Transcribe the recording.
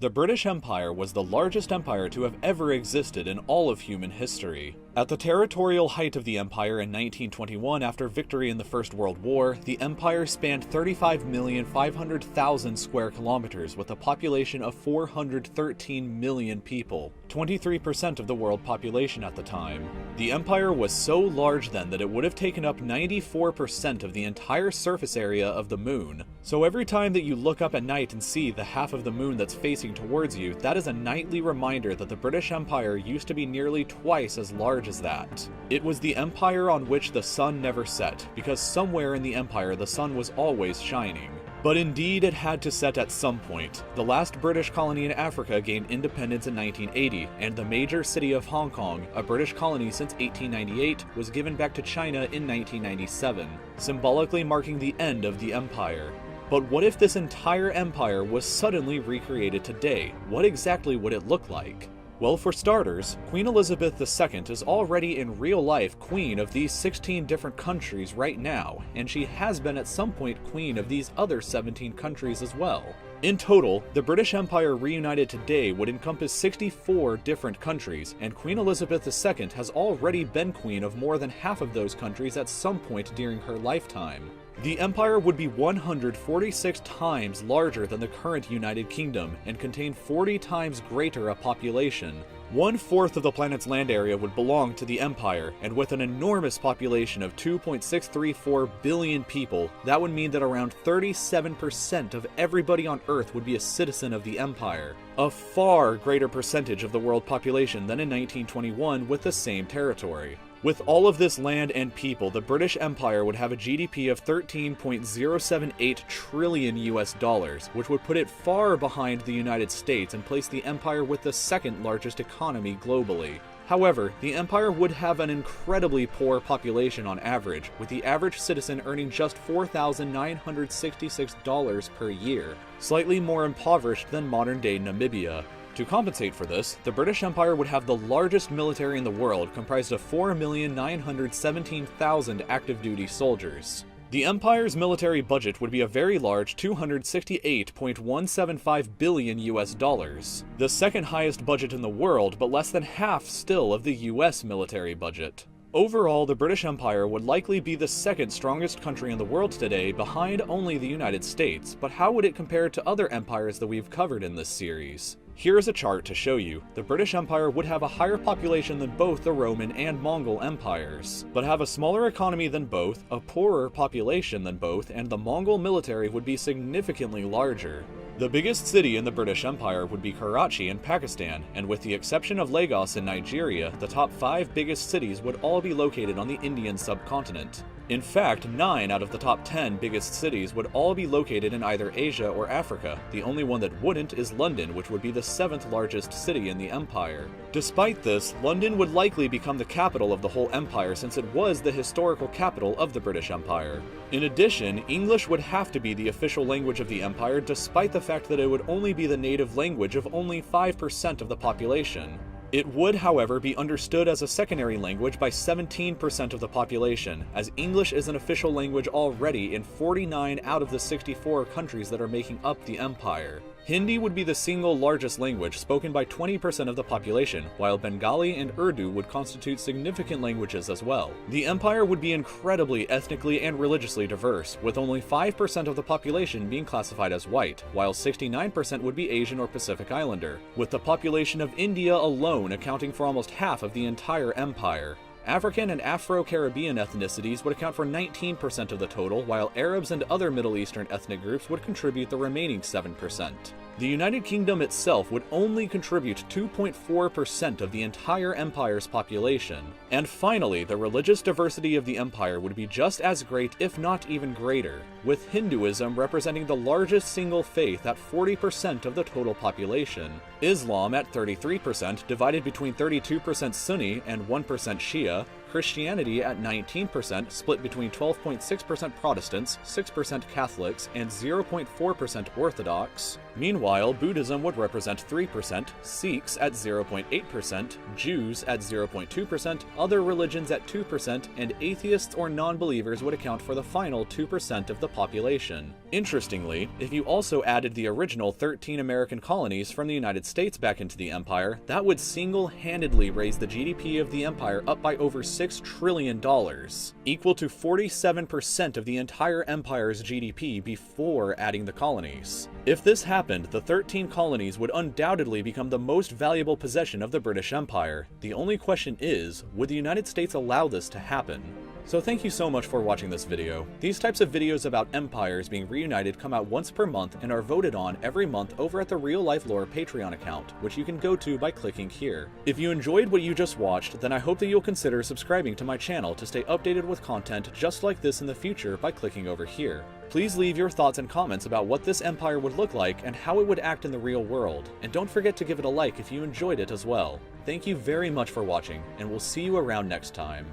The British Empire was the largest empire to have ever existed in all of human history. At the territorial height of the empire in 1921 after victory in the First World War, the empire spanned 35,500,000 square kilometers with a population of 413 million people, 23% of the world population at the time. The empire was so large then that it would have taken up 94% of the entire surface area of the moon. So every time that you look up at night and see the half of the moon that's facing towards you, that is a nightly reminder that the British Empire used to be nearly twice as large as that. It was the empire on which the sun never set, because somewhere in the empire the sun was always shining. But indeed it had to set at some point. The last British colony in Africa gained independence in 1980, and the major city of Hong Kong, a British colony since 1898, was given back to China in 1997, symbolically marking the end of the empire. But what if this entire empire was suddenly recreated today? What exactly would it look like? Well, for starters, Queen Elizabeth II is already in real life queen of these 16 different countries right now, and she has been at some point queen of these other 17 countries as well. In total, the British Empire reunited today would encompass 64 different countries, and Queen Elizabeth II has already been queen of more than half of those countries at some point during her lifetime. The empire would be 146 times larger than the current United Kingdom and contain 40 times greater a population. 1/4 of the planet's land area would belong to the empire, and with an enormous population of 2.634 billion people, that would mean that around 37% of everybody on Earth would be a citizen of the empire. A far greater percentage of the world population than in 1921 with the same territory. With all of this land and people, the British Empire would have a GDP of 13.078 trillion US dollars, which would put it far behind the United States and place the empire with the second largest economy globally. However, the empire would have an incredibly poor population on average, with the average citizen earning just $4,966 per year, slightly more impoverished than modern-day Namibia. To compensate for this, the British Empire would have the largest military in the world, comprised of 4,917,000 active-duty soldiers. The Empire's military budget would be a very large $268.175 billion US dollars, the second highest budget in the world, but less than half still of the US military budget. Overall, the British Empire would likely be the second strongest country in the world today, behind only the United States, but how would it compare to other empires that we've covered in this series? Here is a chart to show you. The British Empire would have a higher population than both the Roman and Mongol empires, but have a smaller economy than both, a poorer population than both, and the Mongol military would be significantly larger. The biggest city in the British Empire would be Karachi in Pakistan, and with the exception of Lagos in Nigeria, the top 5 biggest cities would all be located on the Indian subcontinent. In fact, 9 out of the top 10 biggest cities would all be located in either Asia or Africa. The only one that wouldn't is London, which would be the 7th largest city in the empire. Despite this, London would likely become the capital of the whole empire since it was the historical capital of the British Empire. In addition, English would have to be the official language of the empire, despite the fact that it would only be the native language of only 5% of the population. It would, however, be understood as a secondary language by 17% of the population, as English is an official language already in 49 out of the 64 countries that are making up the empire. Hindi would be the single largest language spoken by 20% of the population, while Bengali and Urdu would constitute significant languages as well. The empire would be incredibly ethnically and religiously diverse, with only 5% of the population being classified as white, while 69% would be Asian or Pacific Islander, with the population of India alone accounting for almost half of the entire empire. African and Afro-Caribbean ethnicities would account for 19% of the total, while Arabs and other Middle Eastern ethnic groups would contribute the remaining 7%. The United Kingdom itself would only contribute 2.4% of the entire empire's population. And finally, the religious diversity of the empire would be just as great, if not even greater, with Hinduism representing the largest single faith at 40% of the total population, Islam at 33%, divided between 32% Sunni and 1% Shia, Christianity at 19%, split between 12.6% Protestants, 6% Catholics, and 0.4% Orthodox, Meanwhile, Buddhism would represent 3%, Sikhs at 0.8%, Jews at 0.2%, other religions at 2%, and atheists or non-believers would account for the final 2% of the population. Interestingly, if you also added the original 13 American colonies from the United States back into the empire, that would single-handedly raise the GDP of the empire up by over $6 trillion, equal to 47% of the entire empire's GDP before adding the colonies. If this happened, the 13 colonies would undoubtedly become the most valuable possession of the British Empire. The only question is, would the United States allow this to happen? So thank you so much for watching this video. These types of videos about empires being reunited come out once per month and are voted on every month over at the Real Life Lore Patreon account, which you can go to by clicking here. If you enjoyed what you just watched, then I hope that you'll consider subscribing to my channel to stay updated with content just like this in the future by clicking over here. Please leave your thoughts and comments about what this empire would look like and how it would act in the real world, and don't forget to give it a like if you enjoyed it as well. Thank you very much for watching, and we'll see you around next time.